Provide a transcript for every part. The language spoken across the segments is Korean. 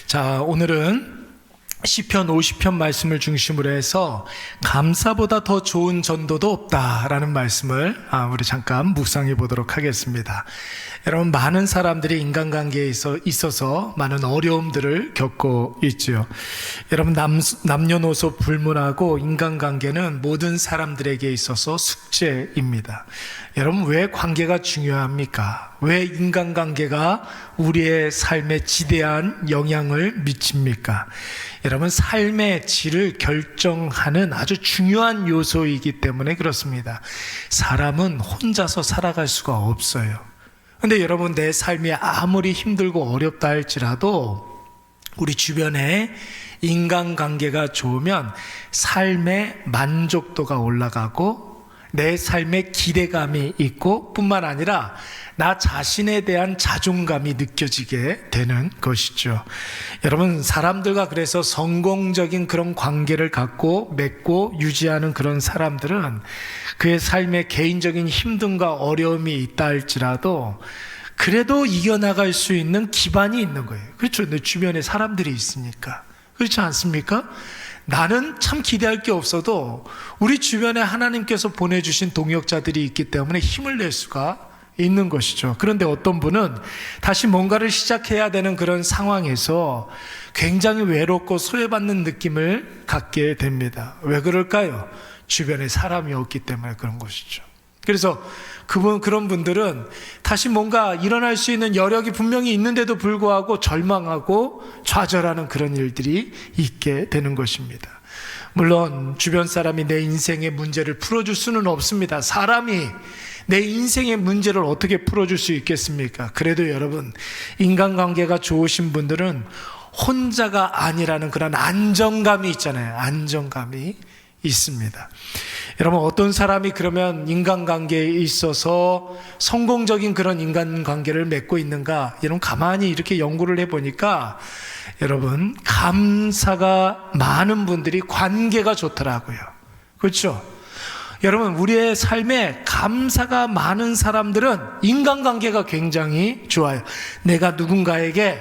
자, 오늘은 시편 50편 말씀을 중심으로 해서 감사보다 더 좋은 전도도 없다라는 말씀을 우리 잠깐 묵상해 보도록 하겠습니다. 여러분, 많은 사람들이 인간관계에 있어서 많은 어려움들을 겪고 있죠. 여러분, 남녀노소 불문하고 인간관계는 모든 사람들에게 있어서 숙제입니다. 여러분, 왜 관계가 중요합니까? 왜 인간관계가 우리의 삶에 지대한 영향을 미칩니까? 여러분, 삶의 질을 결정하는 아주 중요한 요소이기 때문에 그렇습니다. 사람은 혼자서 살아갈 수가 없어요. 근데 여러분, 내 삶이 아무리 힘들고 어렵다 할지라도 우리 주변에 인간관계가 좋으면 삶의 만족도가 올라가고 내 삶에 기대감이 있고 뿐만 아니라 나 자신에 대한 자존감이 느껴지게 되는 것이죠. 여러분, 사람들과 그래서 성공적인 그런 관계를 갖고 맺고 유지하는 그런 사람들은 그의 삶에 개인적인 힘듦과 어려움이 있다 할지라도 그래도 이겨나갈 수 있는 기반이 있는 거예요. 그렇죠? 내 주변에 사람들이 있으니까. 그렇지 않습니까? 나는 참 기대할 게 없어도 우리 주변에 하나님께서 보내주신 동역자들이 있기 때문에 힘을 낼 수가 있는 것이죠. 그런데 어떤 분은 다시 뭔가를 시작해야 되는 그런 상황에서 굉장히 외롭고 소외받는 느낌을 갖게 됩니다. 왜 그럴까요? 주변에 사람이 없기 때문에 그런 것이죠. 그래서 그런 분들은 다시 뭔가 일어날 수 있는 여력이 분명히 있는데도 불구하고 절망하고 좌절하는 그런 일들이 있게 되는 것입니다. 물론 주변 사람이 내 인생의 문제를 풀어줄 수는 없습니다. 사람이 내 인생의 문제를 어떻게 풀어줄 수 있겠습니까? 그래도 여러분, 인간관계가 좋으신 분들은 혼자가 아니라는 그런 안정감이 있잖아요. 안정감이 있습니다. 여러분, 어떤 사람이 그러면 인간관계에 있어서 성공적인 그런 인간관계를 맺고 있는가? 여러분, 가만히 이렇게 연구를 해보니까 여러분, 감사가 많은 분들이 관계가 좋더라고요. 그렇죠? 여러분, 우리의 삶에 감사가 많은 사람들은 인간관계가 굉장히 좋아요. 내가 누군가에게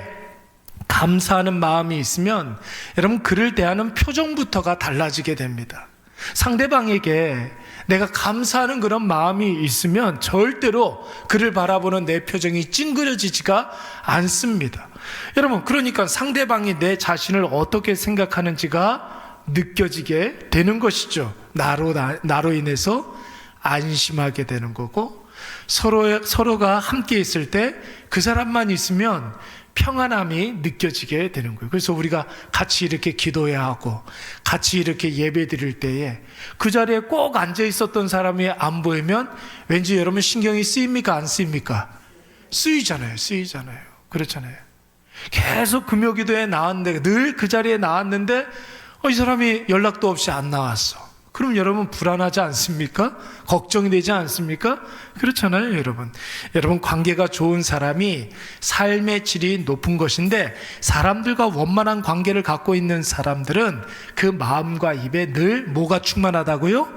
감사하는 마음이 있으면 여러분, 그를 대하는 표정부터가 달라지게 됩니다. 상대방에게 내가 감사하는 그런 마음이 있으면 절대로 그를 바라보는 내 표정이 찡그려지지가 않습니다. 여러분, 그러니까 상대방이 내 자신을 어떻게 생각하는지가 느껴지게 되는 것이죠. 나로 인해서 안심하게 되는 거고, 서로가 함께 있을 때 그 사람만 있으면 평안함이 느껴지게 되는 거예요. 그래서 우리가 같이 이렇게 기도해야 하고 같이 이렇게 예배 드릴 때에 그 자리에 꼭 앉아 있었던 사람이 안 보이면 왠지 여러분 신경이 쓰입니까? 안 쓰입니까? 쓰이잖아요. 그렇잖아요. 계속 금요기도에 나왔는데, 늘 그 자리에 나왔는데 이 사람이 연락도 없이 안 나왔어. 그럼 여러분 불안하지 않습니까? 걱정이 되지 않습니까? 그렇잖아요, 여러분. 여러분, 관계가 좋은 사람이 삶의 질이 높은 것인데, 사람들과 원만한 관계를 갖고 있는 사람들은 그 마음과 입에 늘 뭐가 충만하다고요?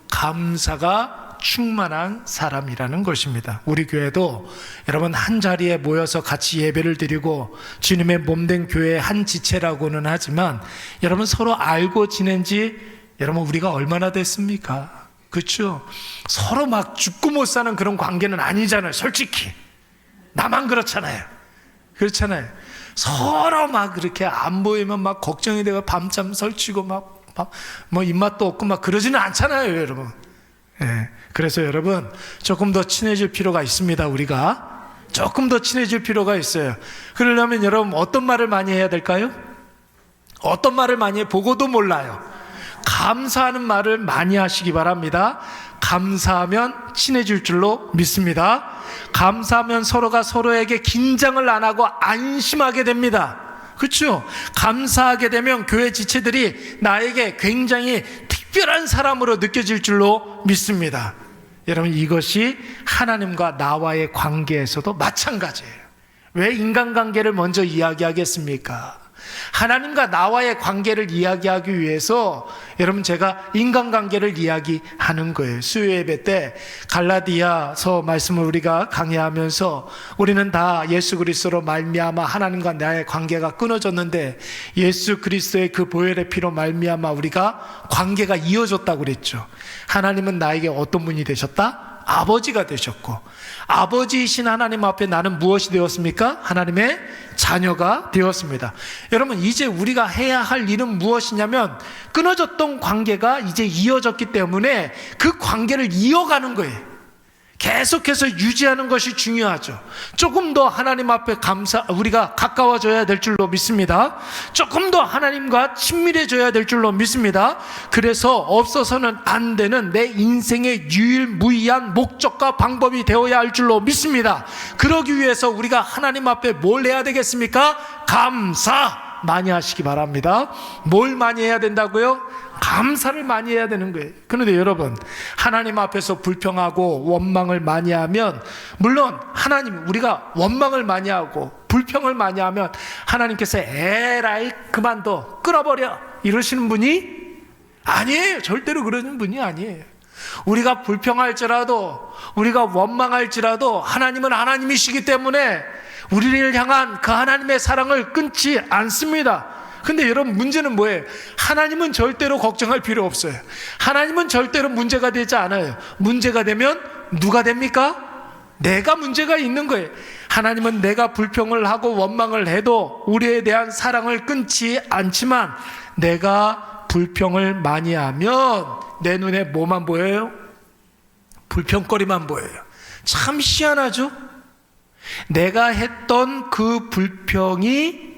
감사가 충만한 사람이라는 것입니다. 우리 교회도 여러분, 한 자리에 모여서 같이 예배를 드리고 주님의 몸된 교회의 한 지체라고는 하지만 여러분, 서로 알고 지낸 지 여러분, 우리가 얼마나 됐습니까? 그렇죠? 서로 막 죽고 못 사는 그런 관계는 아니잖아요. 솔직히 나만 그렇잖아요. 서로 막 그렇게 안 보이면 막 걱정이 되고 밤잠 설치고 막 뭐 입맛도 없고 막 그러지는 않잖아요, 여러분. 그래서 여러분, 조금 더 친해질 필요가 있습니다. 우리가 조금 더 친해질 필요가 있어요. 그러려면 여러분, 어떤 말을 많이 해야 될까요? 어떤 말을 많이 해? 보고도 몰라요. 감사하는 말을 많이 하시기 바랍니다. 감사하면 친해질 줄로 믿습니다. 감사하면 서로가 서로에게 긴장을 안 하고 안심하게 됩니다. 그렇죠? 감사하게 되면 교회 지체들이 나에게 굉장히 특별한 사람으로 느껴질 줄로 믿습니다. 여러분, 이것이 하나님과 나와의 관계에서도 마찬가지예요. 왜 인간관계를 먼저 이야기하겠습니까? 하나님과 나와의 관계를 이야기하기 위해서 여러분 제가 인간관계를 이야기하는 거예요. 수요 예배 때 갈라디아서 말씀을 우리가 강의하면서 우리는 다 예수 그리스도로 말미암아 하나님과 나의 관계가 끊어졌는데 예수 그리스도의 그 보혈의 피로 말미암아 우리가 관계가 이어졌다고 그랬죠. 하나님은 나에게 어떤 분이 되셨다? 아버지가 되셨고, 아버지이신 하나님 앞에 나는 무엇이 되었습니까? 하나님의 자녀가 되었습니다. 여러분, 이제 우리가 해야 할 일은 무엇이냐면 끊어졌던 관계가 이제 이어졌기 때문에 그 관계를 이어가는 거예요. 계속해서 유지하는 것이 중요하죠. 조금 더 하나님 앞에 우리가 가까워져야 될 줄로 믿습니다. 조금 더 하나님과 친밀해져야 될 줄로 믿습니다. 그래서 없어서는 안 되는 내 인생의 유일무이한 목적과 방법이 되어야 할 줄로 믿습니다. 그러기 위해서 우리가 하나님 앞에 뭘 해야 되겠습니까? 감사 많이 하시기 바랍니다. 뭘 많이 해야 된다고요? 감사를 많이 해야 되는 거예요. 그런데 여러분, 하나님 앞에서 불평하고 원망을 많이 하면, 물론 하나님, 우리가 원망을 많이 하고 불평을 많이 하면 하나님께서 에라이 그만둬 끊어버려 이러시는 분이 아니에요. 절대로 그러는 분이 아니에요. 우리가 불평할지라도, 우리가 원망할지라도 하나님은 하나님이시기 때문에 우리를 향한 그 하나님의 사랑을 끊지 않습니다. 근데 여러분, 문제는 뭐예요? 하나님은 절대로 걱정할 필요 없어요. 하나님은 절대로 문제가 되지 않아요. 문제가 되면 누가 됩니까? 내가 문제가 있는 거예요. 하나님은 내가 불평을 하고 원망을 해도 우리에 대한 사랑을 끊지 않지만, 내가 불평을 많이 하면 내 눈에 뭐만 보여요? 불평거리만 보여요. 참 희한하죠? 내가 했던 그 불평이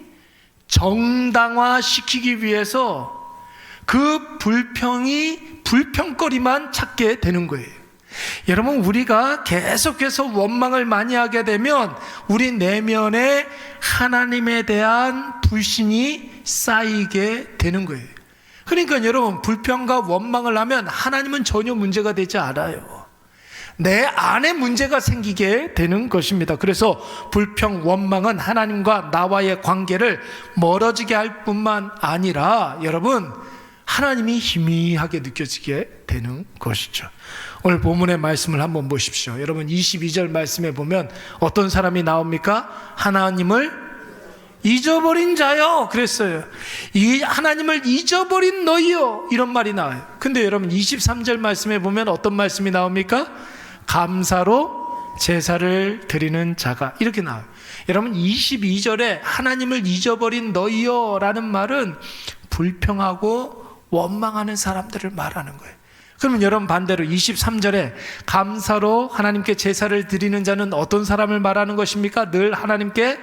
정당화시키기 위해서 그 불평거리만 찾게 되는 거예요. 여러분, 우리가 계속해서 원망을 많이 하게 되면 우리 내면에 하나님에 대한 불신이 쌓이게 되는 거예요. 그러니까 여러분, 불평과 원망을 하면 하나님은 전혀 문제가 되지 않아요. 내 안에 문제가 생기게 되는 것입니다. 그래서 불평, 원망은 하나님과 나와의 관계를 멀어지게 할 뿐만 아니라 여러분, 하나님이 희미하게 느껴지게 되는 것이죠. 오늘 본문의 말씀을 한번 보십시오. 여러분, 22절 말씀에 보면 어떤 사람이 나옵니까? 하나님을 잊어버린 자요 그랬어요. 이 하나님을 잊어버린 너희요, 이런 말이 나와요. 근데 여러분, 23절 말씀에 보면 어떤 말씀이 나옵니까? 감사로 제사를 드리는 자가, 이렇게 나와요. 여러분, 22절에 하나님을 잊어버린 너희요 라는 말은 불평하고 원망하는 사람들을 말하는 거예요. 그러면 여러분, 반대로 23절에 감사로 하나님께 제사를 드리는 자는 어떤 사람을 말하는 것입니까? 늘 하나님께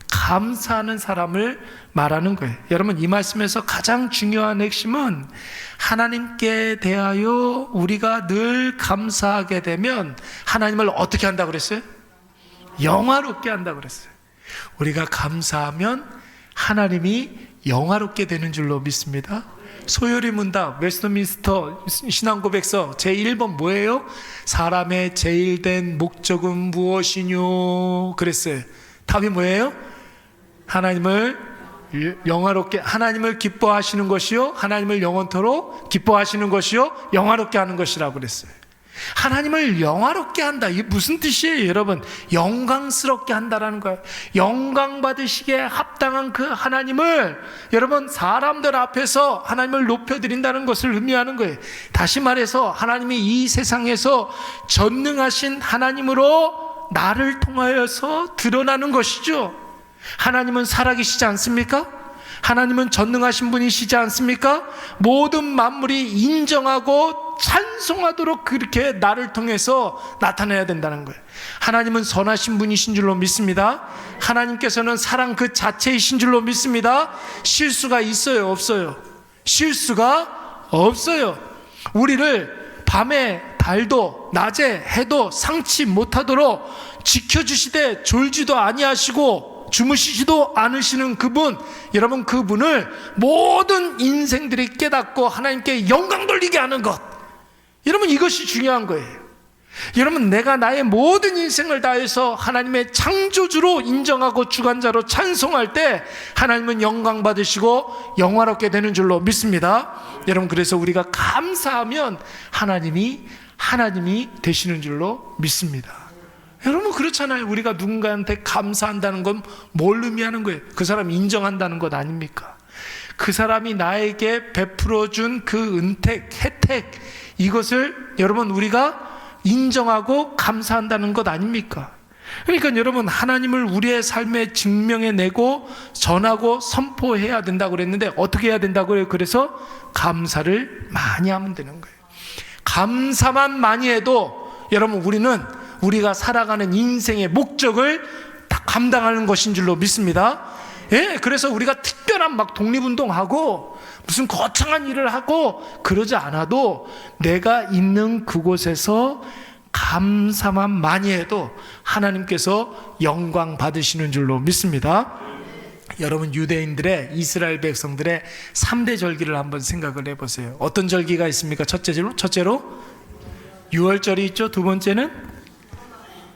감사하는 사람을 말하는 거예요. 여러분, 이 말씀에서 가장 중요한 핵심은 하나님께 대하여 우리가 늘 감사하게 되면 하나님을 어떻게 한다고 그랬어요? 영화롭게 한다고 그랬어요. 우리가 감사하면 하나님이 영화롭게 되는 줄로 믿습니다. 소요리 문답 웨스트민스터 신앙고백서 제1번 뭐예요? 사람의 제일 된 목적은 무엇이뇨? 그랬어요. 답이 뭐예요? 하나님을 영화롭게, 하나님을 기뻐하시는 것이요, 하나님을 영원토록 기뻐하시는 것이요, 영화롭게 하는 것이라고 그랬어요. 하나님을 영화롭게 한다, 이게 무슨 뜻이에요? 여러분, 영광스럽게 한다라는 거예요. 영광 받으시기에 합당한 그 하나님을 여러분, 사람들 앞에서 하나님을 높여드린다는 것을 의미하는 거예요. 다시 말해서 하나님이 이 세상에서 전능하신 하나님으로 나를 통하여서 드러나는 것이죠. 하나님은 살아계시지 않습니까? 하나님은 전능하신 분이시지 않습니까? 모든 만물이 인정하고 찬송하도록 그렇게 나를 통해서 나타내야 된다는 거예요. 하나님은 선하신 분이신 줄로 믿습니다. 하나님께서는 사랑 그 자체이신 줄로 믿습니다. 실수가 있어요, 없어요? 실수가 없어요. 우리를 밤에 달도 낮에 해도 상치 못하도록 지켜주시되 졸지도 아니하시고 주무시지도 않으시는 그분, 여러분, 그분을 모든 인생들이 깨닫고 하나님께 영광 돌리게 하는 것, 여러분, 이것이 중요한 거예요. 여러분, 내가 나의 모든 인생을 다해서 하나님의 창조주로 인정하고 주관자로 찬송할 때 하나님은 영광 받으시고 영화롭게 되는 줄로 믿습니다. 여러분, 그래서 우리가 감사하면 하나님이 되시는 줄로 믿습니다. 여러분, 그렇잖아요. 우리가 누군가한테 감사한다는 건 뭘 의미하는 거예요? 그 사람 인정한다는 것 아닙니까? 그 사람이 나에게 베풀어준 그 은택, 혜택, 이것을 여러분 우리가 인정하고 감사한다는 것 아닙니까? 그러니까 여러분, 하나님을 우리의 삶에 증명해내고 전하고 선포해야 된다고 그랬는데 어떻게 해야 된다고 그래요? 그래서 감사를 많이 하면 되는 거예요. 감사만 많이 해도 여러분, 우리가 살아가는 인생의 목적을 다 감당하는 것인 줄로 믿습니다. 예, 그래서 우리가 특별한 막 독립운동하고 무슨 거창한 일을 하고 그러지 않아도 내가 있는 그곳에서 감사만 많이 해도 하나님께서 영광 받으시는 줄로 믿습니다. 여러분, 유대인들의, 이스라엘 백성들의 3대 절기를 한번 생각을 해보세요. 어떤 절기가 있습니까? 첫째로 유월절이 있죠. 두 번째는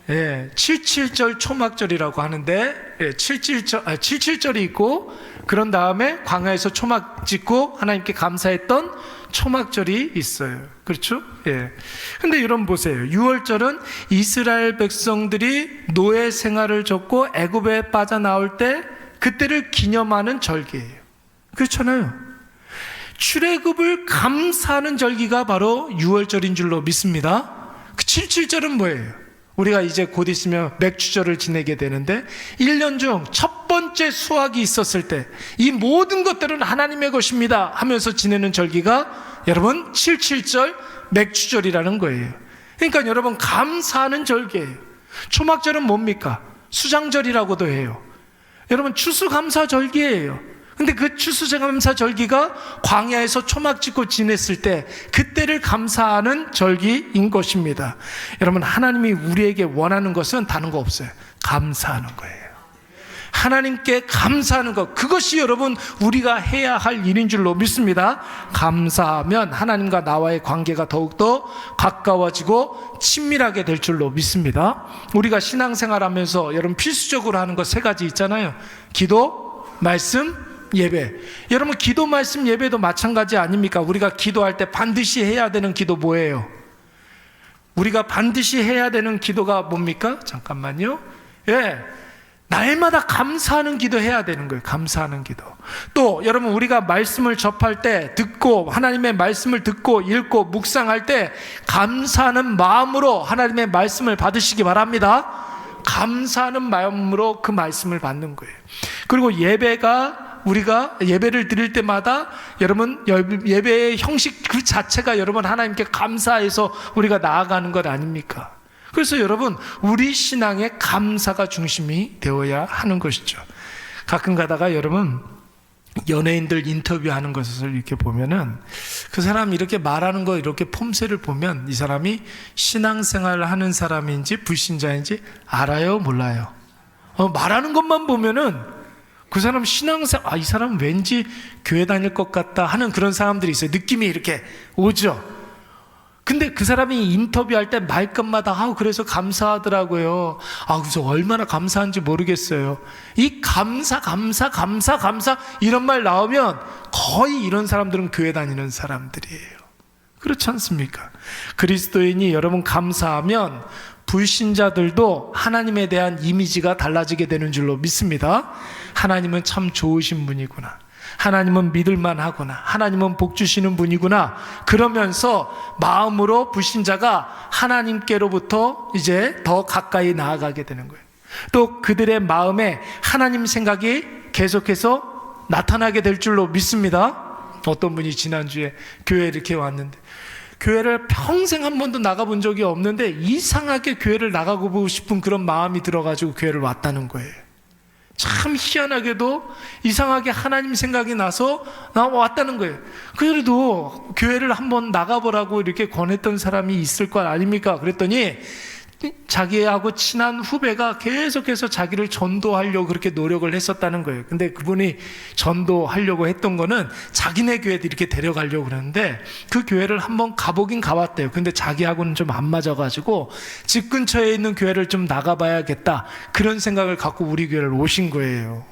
77절 초막절이라고 하는데, 77절이 있고, 그런 다음에 광야에서 초막 짓고 하나님께 감사했던 초막절이 있어요. 그렇죠? 예. 근데 여러분 보세요. 6월절은 이스라엘 백성들이 노예 생활을 접고 애굽에 빠져나올 때 그때를 기념하는 절기예요. 그렇잖아요. 출애굽을 감사하는 절기가 바로 6월절인 줄로 믿습니다. 그 77절은 뭐예요? 우리가 이제 곧 있으면 맥주절을 지내게 되는데 1년 중 첫 번째 수확이 있었을 때 이 모든 것들은 하나님의 것입니다 하면서 지내는 절기가 여러분 77절 맥주절이라는 거예요. 그러니까 여러분, 감사하는 절기예요. 초막절은 뭡니까? 수장절이라고도 해요. 여러분, 추수감사절기예요. 근데 그 추수감사절기가 광야에서 초막 짓고 지냈을 때 그때를 감사하는 절기인 것입니다. 여러분, 하나님이 우리에게 원하는 것은 다른 거 없어요. 감사하는 거예요. 하나님께 감사하는 것, 그것이 여러분 우리가 해야 할 일인 줄로 믿습니다. 감사하면 하나님과 나와의 관계가 더욱더 가까워지고 친밀하게 될 줄로 믿습니다. 우리가 신앙생활하면서 여러분 필수적으로 하는 것 3가지 있잖아요. 기도, 말씀, 예배. 여러분, 기도, 말씀, 예배도 마찬가지 아닙니까? 우리가 기도할 때 반드시 해야 되는 기도 뭐예요? 우리가 반드시 해야 되는 기도가 뭡니까? 잠깐만요. 날마다 감사하는 기도 해야 되는 거예요. 감사하는 기도. 또 여러분, 우리가 말씀을 접할 때, 듣고 하나님의 말씀을 듣고 읽고 묵상할 때 감사하는 마음으로 하나님의 말씀을 받으시기 바랍니다. 감사하는 마음으로 그 말씀을 받는 거예요. 그리고 우리가 예배를 드릴 때마다 여러분, 예배의 형식 그 자체가 여러분 하나님께 감사해서 우리가 나아가는 것 아닙니까? 그래서 여러분, 우리 신앙의 감사가 중심이 되어야 하는 것이죠. 가끔 가다가 여러분, 연예인들 인터뷰하는 것을 이렇게 보면은 그 사람 이렇게 말하는 거, 이렇게 폼새를 보면 이 사람이 신앙생활을 하는 사람인지 불신자인지 알아요? 몰라요? 말하는 것만 보면은 그 사람 이 사람 왠지 교회 다닐 것 같다 하는 그런 사람들이 있어요. 느낌이 이렇게 오죠. 근데 그 사람이 인터뷰할 때 말끝마다 그래서 감사하더라고요. 그래서 얼마나 감사한지 모르겠어요. 이 감사 이런 말 나오면 거의 이런 사람들은 교회 다니는 사람들이에요. 그렇지 않습니까? 그리스도인이 여러분 감사하면 불신자들도 하나님에 대한 이미지가 달라지게 되는 줄로 믿습니다. 하나님은 참 좋으신 분이구나. 하나님은 믿을만 하구나. 하나님은 복 주시는 분이구나. 그러면서 마음으로 불신자가 하나님께로부터 이제 더 가까이 나아가게 되는 거예요. 또 그들의 마음에 하나님 생각이 계속해서 나타나게 될 줄로 믿습니다. 어떤 분이 지난주에 교회에 이렇게 왔는데, 교회를 평생 한 번도 나가본 적이 없는데 이상하게 교회를 나가고 보고 싶은 그런 마음이 들어가지고 교회를 왔다는 거예요. 참 희한하게도 이상하게 하나님 생각이 나서 왔다는 거예요. 그래도 교회를 한번 나가보라고 이렇게 권했던 사람이 있을 것 아닙니까? 그랬더니 자기하고 친한 후배가 계속해서 자기를 전도하려고 그렇게 노력을 했었다는 거예요. 근데 그분이 전도하려고 했던 거는 자기네 교회도 이렇게 데려가려고 그러는데 그 교회를 한번 가보긴 가봤대요. 근데 자기하고는 좀 안 맞아가지고 집 근처에 있는 교회를 좀 나가봐야겠다, 그런 생각을 갖고 우리 교회를 오신 거예요.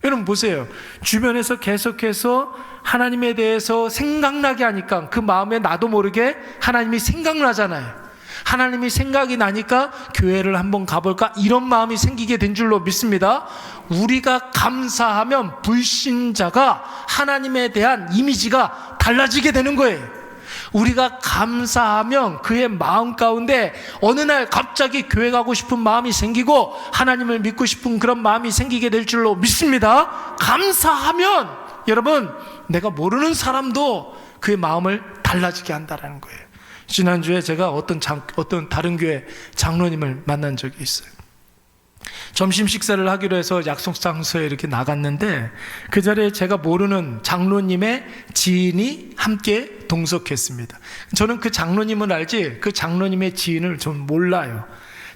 여러분 보세요. 주변에서 계속해서 하나님에 대해서 생각나게 하니까 그 마음에 나도 모르게 하나님이 생각나잖아요. 하나님이 생각이 나니까 교회를 한번 가볼까, 이런 마음이 생기게 된 줄로 믿습니다. 우리가 감사하면 불신자가 하나님에 대한 이미지가 달라지게 되는 거예요. 우리가 감사하면 그의 마음 가운데 어느 날 갑자기 교회 가고 싶은 마음이 생기고 하나님을 믿고 싶은 그런 마음이 생기게 될 줄로 믿습니다. 감사하면 여러분, 내가 모르는 사람도 그의 마음을 달라지게 한다는 거예요. 지난주에 제가 어떤 다른 교회 장로님을 만난 적이 있어요. 점심 식사를 하기로 해서 약속 장소에 이렇게 나갔는데 그 자리에 제가 모르는 장로님의 지인이 함께 동석했습니다. 저는 그 장로님을 알지 그 장로님의 지인을 좀 몰라요.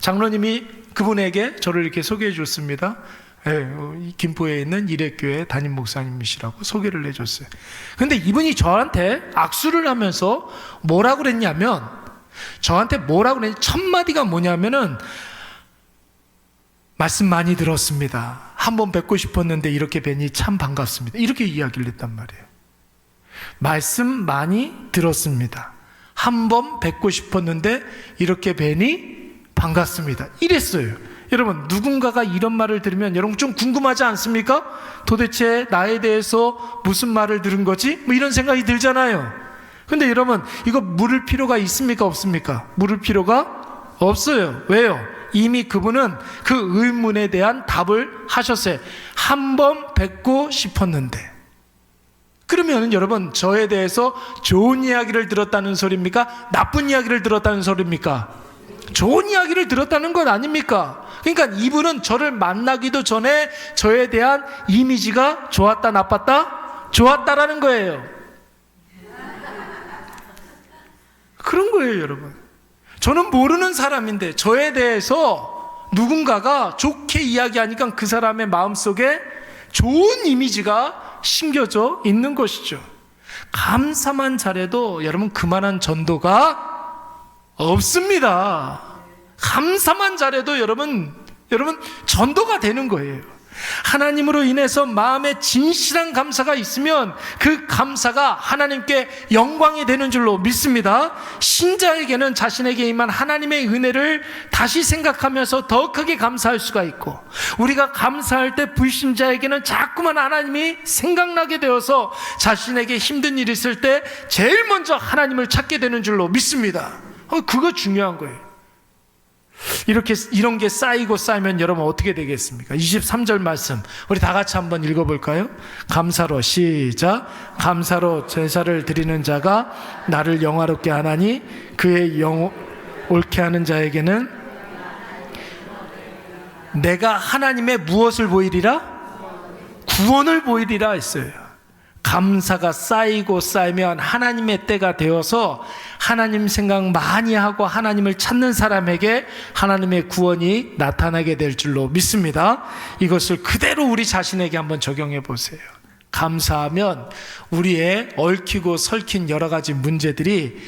장로님이 그분에게 저를 이렇게 소개해 줬습니다. 김포에 있는 일획교회 담임 목사님이시라고 소개를 해줬어요. 근데 이분이 저한테 악수를 하면서 뭐라고 그랬냐면, 첫 마디가 뭐냐면은, 말씀 많이 들었습니다. 한번 뵙고 싶었는데 이렇게 뵈니 참 반갑습니다. 이렇게 이야기를 했단 말이에요. 말씀 많이 들었습니다. 한번 뵙고 싶었는데 이렇게 뵈니 반갑습니다. 이랬어요. 여러분, 누군가가 이런 말을 들으면 여러분 좀 궁금하지 않습니까? 도대체 나에 대해서 무슨 말을 들은 거지? 뭐 이런 생각이 들잖아요. 근데 여러분, 이거 물을 필요가 있습니까? 없습니까? 물을 필요가 없어요. 왜요? 이미 그분은 그 의문에 대한 답을 하셨어요. 한번 뵙고 싶었는데. 그러면 여러분, 저에 대해서 좋은 이야기를 들었다는 소리입니까? 나쁜 이야기를 들었다는 소리입니까? 좋은 이야기를 들었다는 것 아닙니까? 그러니까 이분은 저를 만나기도 전에 저에 대한 이미지가 좋았다, 나빴다? 좋았다라는 거예요. 그런 거예요, 여러분. 저는 모르는 사람인데 저에 대해서 누군가가 좋게 이야기하니까 그 사람의 마음속에 좋은 이미지가 심겨져 있는 것이죠. 감사만 잘해도 여러분 그만한 전도가 없습니다. 감사만 잘해도 여러분 전도가 되는 거예요. 하나님으로 인해서 마음에 진실한 감사가 있으면 그 감사가 하나님께 영광이 되는 줄로 믿습니다. 신자에게는 자신에게 임한 하나님의 은혜를 다시 생각하면서 더 크게 감사할 수가 있고, 우리가 감사할 때 불신자에게는 자꾸만 하나님이 생각나게 되어서 자신에게 힘든 일이 있을 때 제일 먼저 하나님을 찾게 되는 줄로 믿습니다. 그거 중요한 거예요. 이런 게 쌓이면 여러분 어떻게 되겠습니까? 23절 말씀 우리 다 같이 한번 읽어볼까요? 감사로, 시작. 감사로 제사를 드리는 자가 나를 영화롭게 하나니 그의 옳게 하는 자에게는 내가 하나님의 무엇을 보이리라? 구원을 보이리라 했어요. 감사가 쌓이면 하나님의 때가 되어서 하나님 생각 많이 하고 하나님을 찾는 사람에게 하나님의 구원이 나타나게 될 줄로 믿습니다. 이것을 그대로 우리 자신에게 한번 적용해 보세요. 감사하면 우리의 얽히고 설킨 여러 가지 문제들이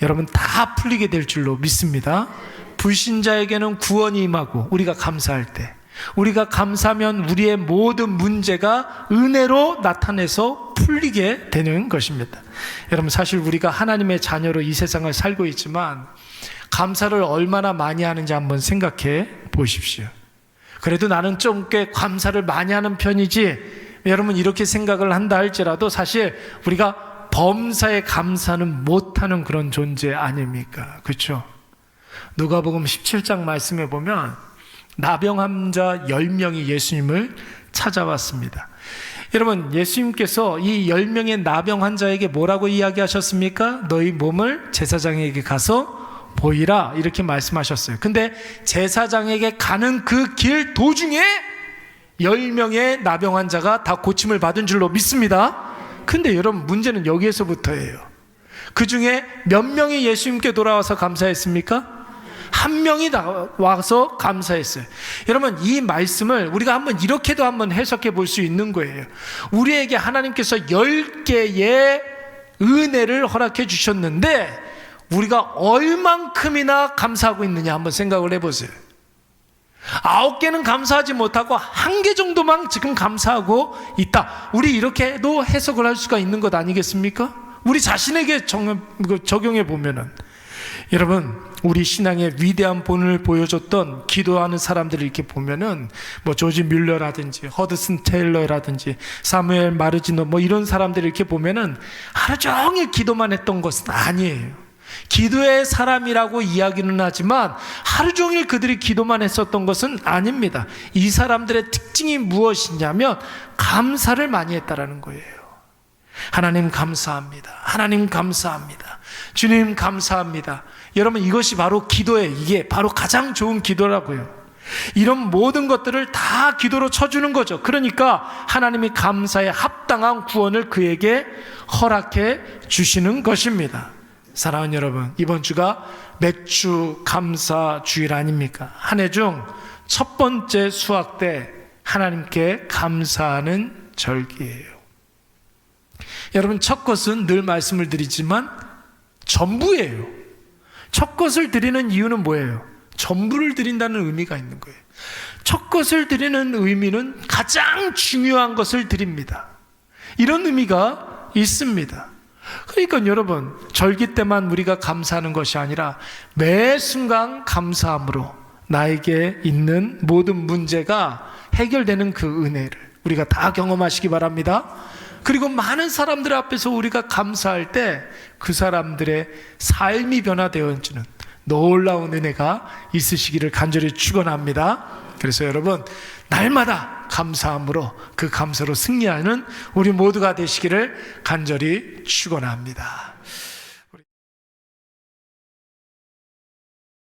여러분 다 풀리게 될 줄로 믿습니다. 불신자에게는 구원이 임하고, 우리가 감사할 때 우리가 감사하면 우리의 모든 문제가 은혜로 나타내서 풀리게 되는 것입니다. 여러분, 사실 우리가 하나님의 자녀로 이 세상을 살고 있지만 감사를 얼마나 많이 하는지 한번 생각해 보십시오. 그래도 나는 좀 꽤 감사를 많이 하는 편이지, 여러분 이렇게 생각을 한다 할지라도 사실 우리가 범사에 감사는 못하는 그런 존재 아닙니까? 그렇죠? 누가복음 17장 말씀에 보면 나병 환자 10명이 예수님을 찾아왔습니다. 여러분, 예수님께서 이 10명의 나병 환자에게 뭐라고 이야기하셨습니까? 너희 몸을 제사장에게 가서 보이라, 이렇게 말씀하셨어요. 근데 제사장에게 가는 그 길 도중에 10명의 나병 환자가 다 고침을 받은 줄로 믿습니다. 근데 여러분, 문제는 여기에서부터예요. 그 중에 몇 명이 예수님께 돌아와서 감사했습니까? 한 명이 와서 감사했어요. 여러분, 이 말씀을 우리가 한번 이렇게도 한번 해석해 볼 수 있는 거예요. 우리에게 하나님께서 10개의 은혜를 허락해 주셨는데 우리가 얼만큼이나 감사하고 있느냐 한번 생각을 해보세요. 9개는 감사하지 못하고 1개 정도만 지금 감사하고 있다. 우리 이렇게도 해석을 할 수가 있는 것 아니겠습니까? 우리 자신에게 적용해 보면은, 여러분, 우리 신앙의 위대한 본을 보여줬던 기도하는 사람들을 이렇게 보면은 조지 뮬러라든지 허드슨 테일러라든지 사무엘 마르지노 이런 사람들을 이렇게 보면은 하루 종일 기도만 했던 것은 아니에요. 기도의 사람이라고 이야기는 하지만 하루 종일 그들이 기도만 했었던 것은 아닙니다. 이 사람들의 특징이 무엇이냐면 감사를 많이 했다라는 거예요. 하나님 감사합니다. 하나님 감사합니다. 주님 감사합니다. 여러분, 이것이 바로 이게 바로 가장 좋은 기도라고요. 이런 모든 것들을 다 기도로 쳐주는 거죠. 그러니까 하나님이 감사에 합당한 구원을 그에게 허락해 주시는 것입니다. 사랑하는 여러분, 이번 주가 맥주 감사 주일 아닙니까? 한 해 중 첫 번째 수학 때 하나님께 감사하는 절기예요. 여러분, 첫 것은 늘 말씀을 드리지만 전부예요. 첫 것을 드리는 이유는 뭐예요? 전부를 드린다는 의미가 있는 거예요. 첫 것을 드리는 의미는 가장 중요한 것을 드립니다. 이런 의미가 있습니다. 그러니까 여러분, 절기 때만 우리가 감사하는 것이 아니라 매 순간 감사함으로 나에게 있는 모든 문제가 해결되는 그 은혜를 우리가 다 경험하시기 바랍니다. 그리고 많은 사람들 앞에서 우리가 감사할 때 그 사람들의 삶이 변화되어지는 놀라운 은혜가 있으시기를 간절히 축원합니다. 그래서 여러분, 날마다 감사함으로 그 감사로 승리하는 우리 모두가 되시기를 간절히 축원합니다.